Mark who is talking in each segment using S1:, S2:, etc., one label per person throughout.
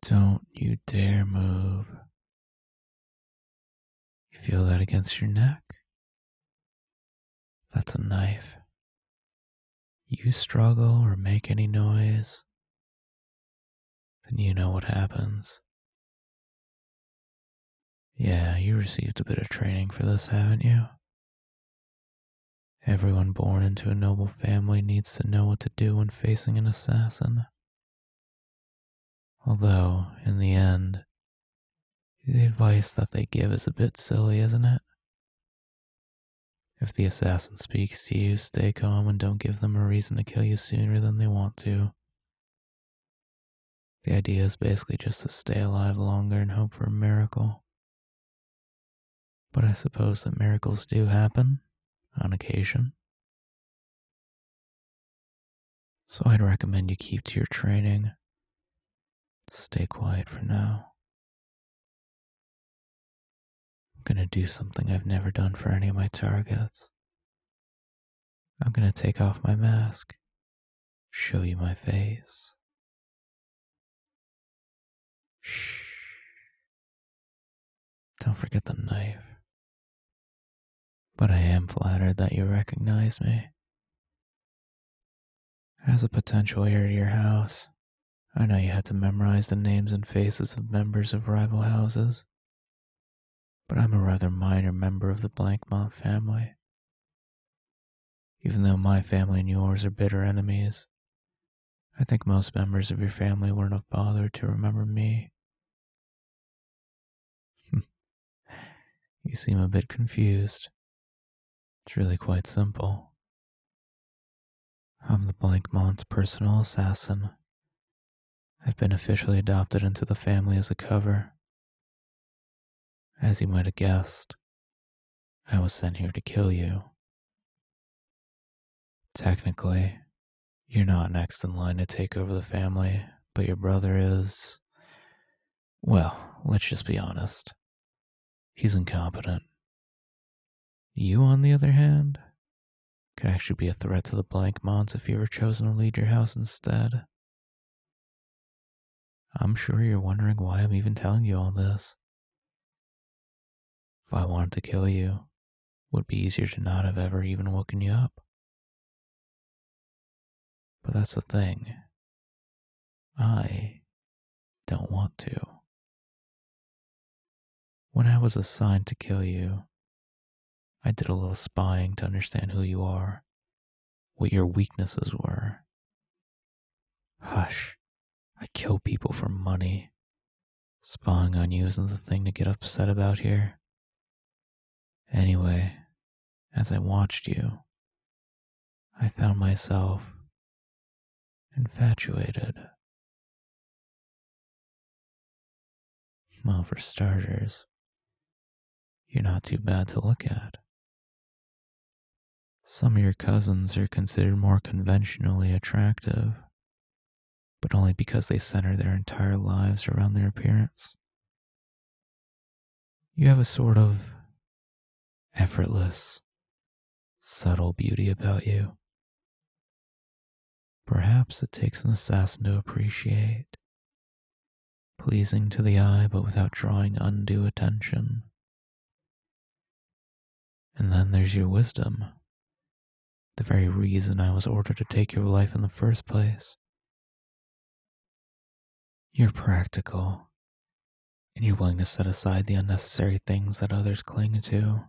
S1: Don't you dare move. You feel that against your neck? That's a knife. You struggle or make any noise, then you know what happens. Yeah, you received a bit of training for this, haven't you? Everyone born into a noble family needs to know what to do when facing an assassin. Although, in the end, the advice that they give is a bit silly, isn't it? If the assassin speaks to you, stay calm and don't give them a reason to kill you sooner than they want to. The idea is basically just to stay alive longer and hope for a miracle. But I suppose that miracles do happen, on occasion. So I'd recommend you keep to your training. Stay quiet for now. I'm gonna do something I've never done for any of my targets. I'm gonna take off my mask, show you my face. Shh. Don't forget the knife. But I am flattered that you recognize me. As a potential heir to your house, I know you had to memorize the names and faces of members of rival houses, but I'm a rather minor member of the Blankmont family. Even though my family and yours are bitter enemies, I think most members of your family wouldn't have bothered to remember me. You seem a bit confused. It's really quite simple. I'm the Blankmont's personal assassin. I've been officially adopted into the family as a cover. As you might have guessed, I was sent here to kill you. Technically, you're not next in line to take over the family, but your brother is. Well, let's just be honest. He's incompetent. You, on the other hand, could actually be a threat to the Blankmonts if you were chosen to lead your house instead. I'm sure you're wondering why I'm even telling you all this. If I wanted to kill you, it would be easier to not have ever even woken you up. But that's the thing. I don't want to. When I was assigned to kill you, I did a little spying to understand who you are, what your weaknesses were. Hush, I kill people for money. Spying on you isn't the thing to get upset about here. Anyway, as I watched you, I found myself infatuated. Well, for starters, you're not too bad to look at. Some of your cousins are considered more conventionally attractive, but only because they center their entire lives around their appearance. You have a sort of effortless, subtle beauty about you. Perhaps it takes an assassin to appreciate. Pleasing to the eye, but without drawing undue attention. And then there's your wisdom. The very reason I was ordered to take your life in the first place. You're practical, and you're willing to set aside the unnecessary things that others cling to.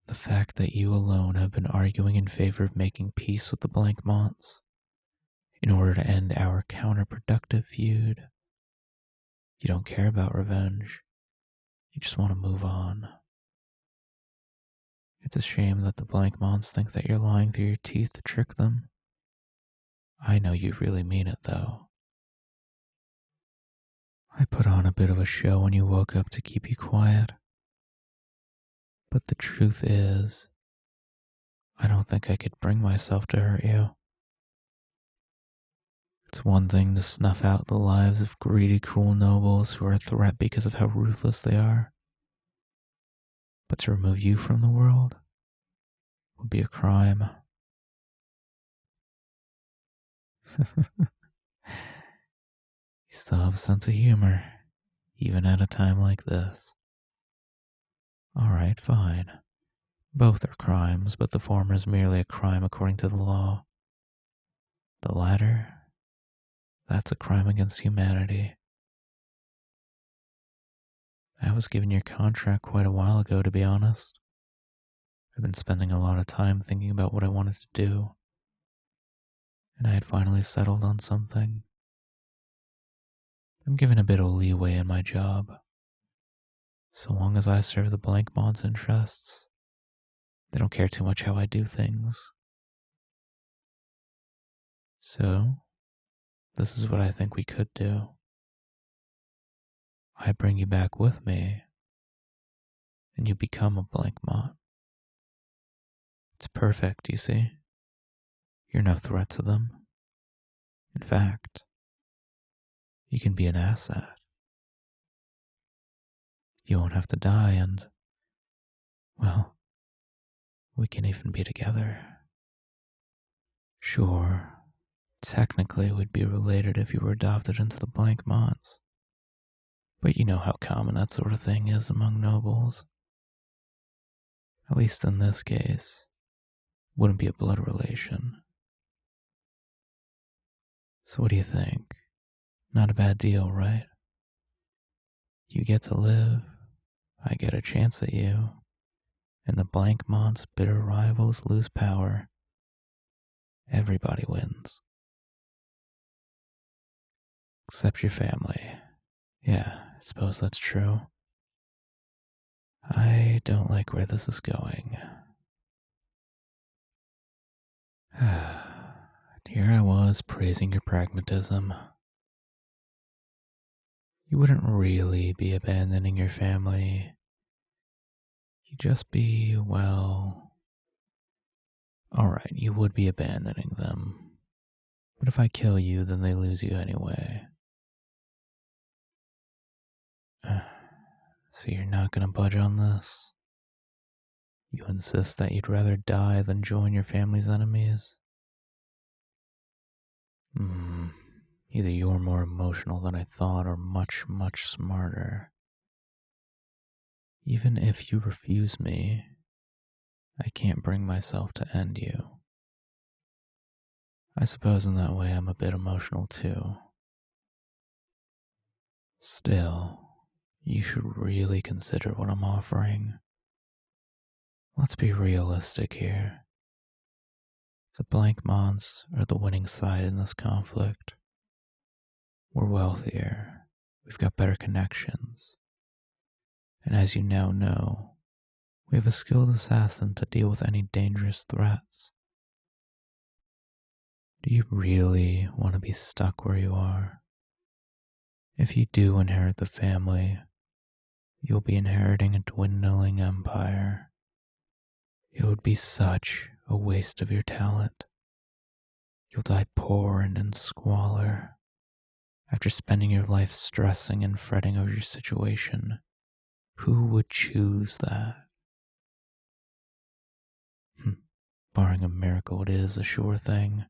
S1: The fact that you alone have been arguing in favor of making peace with the Blankmonts in order to end our counterproductive feud. You don't care about revenge. You just want to move on. It's a shame that the Blankmonts think that you're lying through your teeth to trick them. I know you really mean it, though. I put on a bit of a show when you woke up to keep you quiet. But the truth is, I don't think I could bring myself to hurt you. It's one thing to snuff out the lives of greedy, cruel nobles who are a threat because of how ruthless they are. But to remove you from the world would be a crime. still have a sense of humor, even at a time like this. Alright, fine. Both are crimes, but the former is merely a crime according to the law. The latter, that's a crime against humanity. I was given your contract quite a while ago, to be honest. I've been spending a lot of time thinking about what I wanted to do, and I had finally settled on something. I'm given a bit of leeway in my job. So long as I serve the blank mod's interests, they don't care too much how I do things. So, this is what I think we could do. I bring you back with me, and you become a blank mod. It's perfect, you see. You're no threat to them. In fact, you can be an asset. You won't have to die, and, well, we can even be together. Sure, technically we'd be related if you were adopted into the blank mods. But you know how common that sort of thing is among nobles. At least in this case, wouldn't be a blood relation. So what do you think? Not a bad deal, right? You get to live, I get a chance at you, and the blank mod's bitter rivals lose power. Everybody wins. Except your family. Yeah, I suppose that's true. I don't like where this is going. Here I was praising your pragmatism. You wouldn't really be abandoning your family. You'd just be, well... Alright, you would be abandoning them. But if I kill you, then they lose you anyway. So you're not gonna budge on this? You insist that you'd rather die than join your family's enemies? Either you're more emotional than I thought or much, much smarter. Even if you refuse me, I can't bring myself to end you. I suppose in that way I'm a bit emotional too. Still, you should really consider what I'm offering. Let's be realistic here. The blank mods are the winning side in this conflict. We're wealthier, we've got better connections, and as you now know, we have a skilled assassin to deal with any dangerous threats. Do you really want to be stuck where you are? If you do inherit the family, you'll be inheriting a dwindling empire. It would be such a waste of your talent. You'll die poor and in squalor. After spending your life stressing and fretting over your situation, who would choose that? Barring a miracle, it is a sure thing.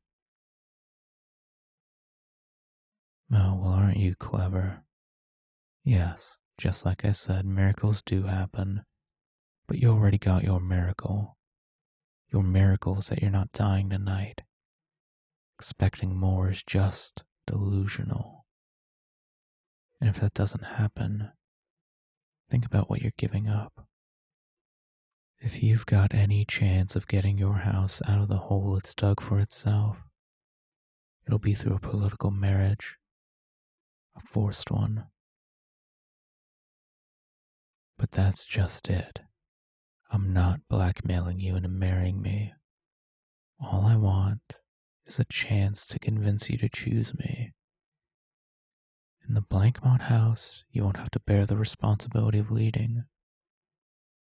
S1: Oh, well, aren't you clever? Yes, just like I said, miracles do happen. But you already got your miracle. Your miracle is that you're not dying tonight. Expecting more is just delusional. And if that doesn't happen, think about what you're giving up. If you've got any chance of getting your house out of the hole it's dug for itself, it'll be through a political marriage, a forced one. But that's just it. I'm not blackmailing you into marrying me. All I want is a chance to convince you to choose me. In the Blankmont house, you won't have to bear the responsibility of leading.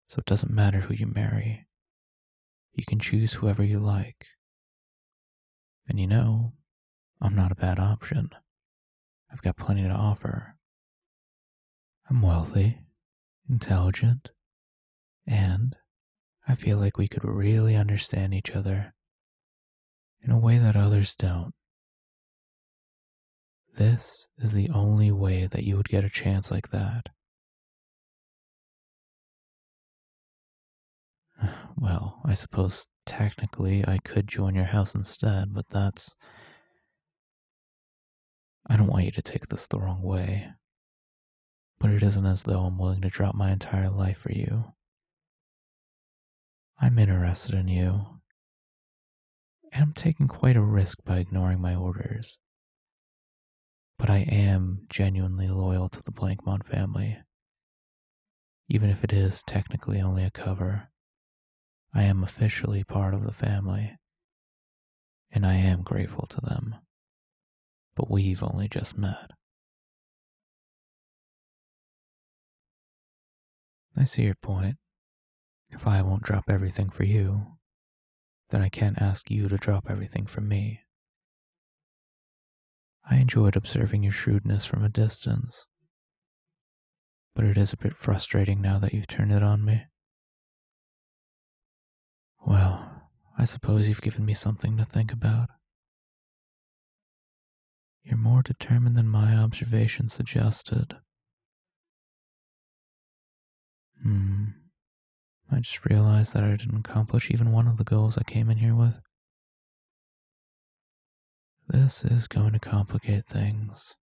S1: So it doesn't matter who you marry. You can choose whoever you like. And you know, I'm not a bad option. I've got plenty to offer. I'm wealthy, intelligent, and I feel like we could really understand each other in a way that others don't. This is the only way that you would get a chance like that. Well, I suppose technically I could join your house instead, but I don't want you to take this the wrong way. But it isn't as though I'm willing to drop my entire life for you. I'm interested in you, and I'm taking quite a risk by ignoring my orders. But I am genuinely loyal to the Blankmont family. Even if it is technically only a cover, I am officially part of the family, and I am grateful to them. But we've only just met. I see your point. If I won't drop everything for you, then I can't ask you to drop everything for me. I enjoyed observing your shrewdness from a distance, but it is a bit frustrating now that you've turned it on me. Well, I suppose you've given me something to think about. You're more determined than my observation suggested. I just realized that I didn't accomplish even one of the goals I came in here with. This is going to complicate things.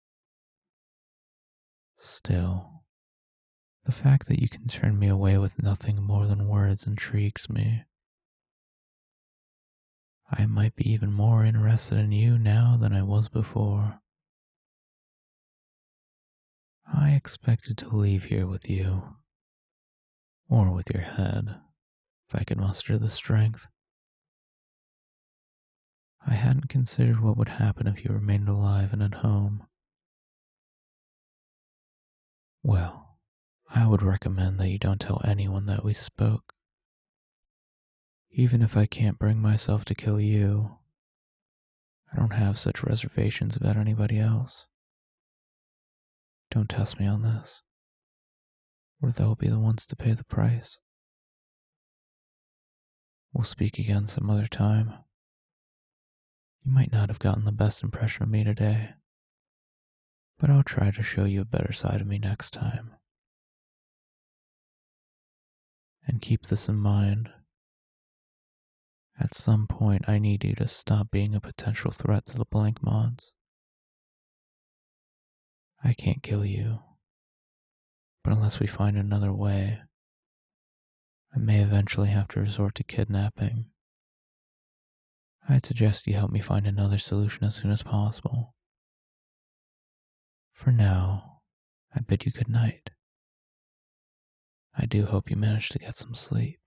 S1: Still, the fact that you can turn me away with nothing more than words intrigues me. I might be even more interested in you now than I was before. I expected to leave here with you, or with your head, if I could muster the strength. I hadn't considered what would happen if you remained alive and at home. Well, I would recommend that you don't tell anyone that we spoke. Even if I can't bring myself to kill you, I don't have such reservations about anybody else. Don't test me on this, or they'll be the ones to pay the price. We'll speak again some other time. You might not have gotten the best impression of me today, but I'll try to show you a better side of me next time. And keep this in mind. At some point, I need you to stop being a potential threat to the blank mods. I can't kill you, but unless we find another way, I may eventually have to resort to kidnapping. I'd suggest you help me find another solution as soon as possible. For now, I bid you good night. I do hope you manage to get some sleep.